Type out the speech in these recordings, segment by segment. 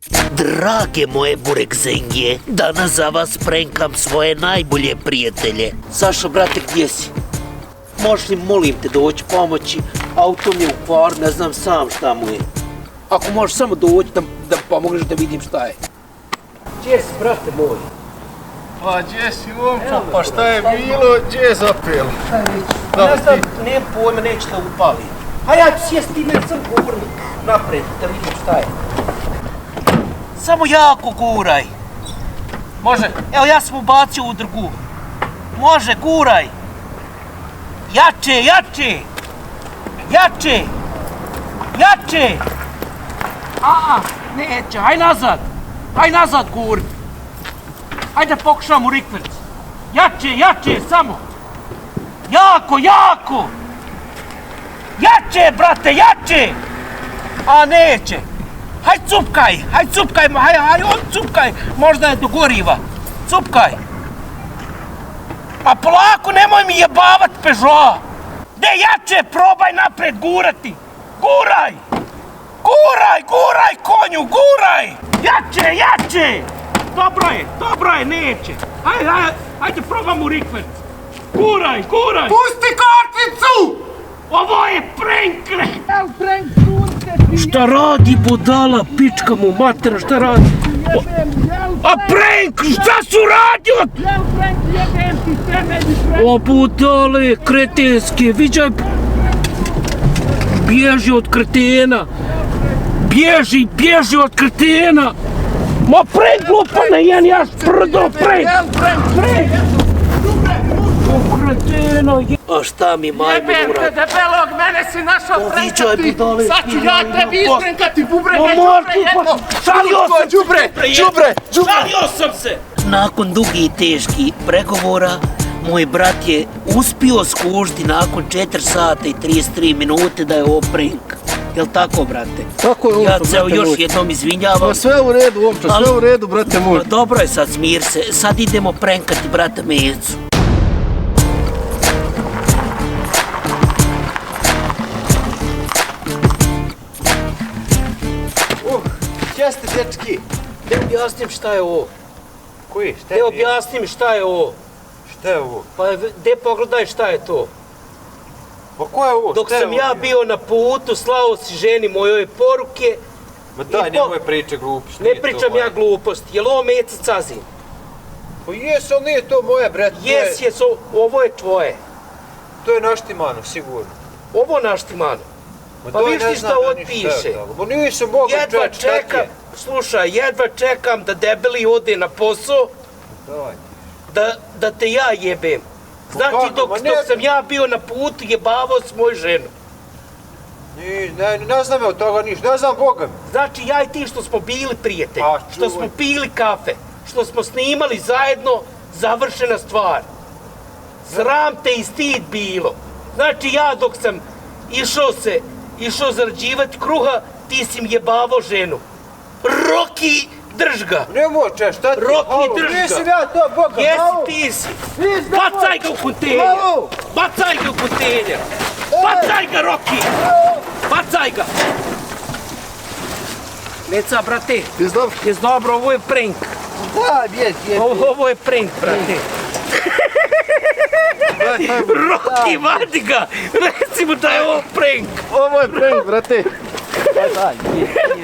Drage moje burekzenje, danas za vas prenkam svoje najbolje prijatelje. Sašo, brate, gdje si? Možeš li, molim te, doći pomoći? Auto mi je u kvaru, ne znam sam šta mu je. Ako možeš samo doći da pomogneš da vidim šta je. Gdje si, brate moj? Pa gdje si, momčo, pa šta je bilo, gdje je zapelo? Ne znam, nemam pojma, neće da upali. A ja ću sjesti ime sam gurnik napred, da vidim šta je. Samo jako guraj. Može, evo ja sam ubacio u drgu. Može, guraj. Jače, jače. Jače. Jače. Neće, aj nazad. Aj nazad, gurni. Ajde pokušam u rikverc. Jače, jače, samo. Jako, jako. Jače, brate, jače. A neće. Haj cupkaj, haj on cupkaj. Možda je do goriva. Cupkaj. A polako, nemoj mi jebavat Peugeot. De jače, probaj napred gurati. Guraj. Guraj konju, guraj. Jače, jače. Dobro je, neće. Hajde probam u rikverc. Guraj. Pusti karticu! Ovo je prank! Šta radi budala, pička mu matera, šta radi? A prank, šta su radio? O budale, kretenske, viđaj. Bježi od kretena. Bježi od kretena. Ma prank, glupane, jen ja sprdo, prank. A šta mi majmun uradi? Jebem te debelog, mene si našao prenkati! budale, Sad ću ja tebi isprenkati bubrege, jedno! Šalio sam se! Nakon dugih i teških pregovora, moj brat je uspio skužiti nakon 4 sata i 33 minute da je ovo prank. Jel' tako, brate? Tako je, ja se još jednom izvinjavam. Pa sve u redu, omčo, sve u redu, brate moj. Dobro je sad, smir se. Sad idemo prankati brata Mecu. Gdje ste, dečki? Da objasnim šta je ovo. Koji? Šta Da objasnim šta je ovo. Šta je ovo? Pa de pogledaj šta je to. Pa ko je ovo? Dok sam ja bio na putu, slao si ženi mojoj poruke. Ma daj, nemoj priče gluposti. Ne pričam ja gluposti. Jel' ovo Meca Cazin? Pa jes, ali nije to moje, bret. Jes, ovo je tvoje. To je naštimano, sigurno. Ovo naštimano. Pa viš ti šta ovo piše. Pa nisam Boga čekam. Slušaj, jedva čekam da debeli ode na posao. Da te ja jebem. Znači dok sam ja bio na putu jebavao s moju ženu. Ne znam od toga ništa, ne znam Boga mi. Znači ja i ti što smo bili prijatelji, što smo pili kafe, što smo snimali zajedno, završena stvar. Sram te i stid bilo. Znači ja dok sam išao zarađivati kruha, ti si mi jebavao ženu. Roki, drž ga! Nemoj če, šta ti? Roki, drž ga! Nisam ja to, Boga, Jesi, ti si! Bacaj ga u kontejner! Bacaj ga u kontejner! Bacaj ga, Roki! Bacaj ga! Meca, brate, jes dobro, ovo je prank. Da, jes. Ovo je prank, brate. Roki, vadi ga! Reci mu da je ovo prank! Ovo je prank, brate.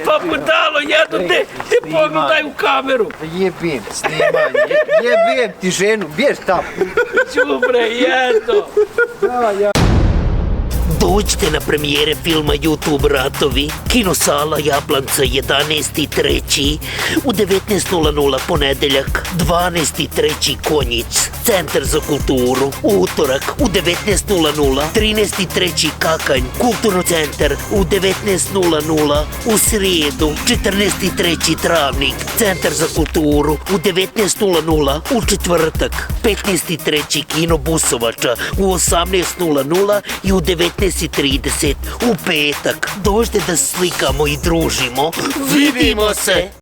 Pa budalo, jedno te pogledaj u kameru. Jebim snimanje, jebim ti ženu, bješ tamo. Đubre, jedno. Dođite na premijere filma YouTube Ratovi, Kinosala Jablanca 11.3. u 19.00 ponedeljak, 12.3. Konjic, Centar za kulturu, utorak u 19.00, 13.3. Kakanj, Kulturno centar u 19.00, u srijedu, 14.3. Travnik, Centar za kulturu u 19.00, u četvrtak, 15.3. Kino Busovača u 18.00 i u 19.30 u petak. Dođite da slikamo i družimo. Vidimo se!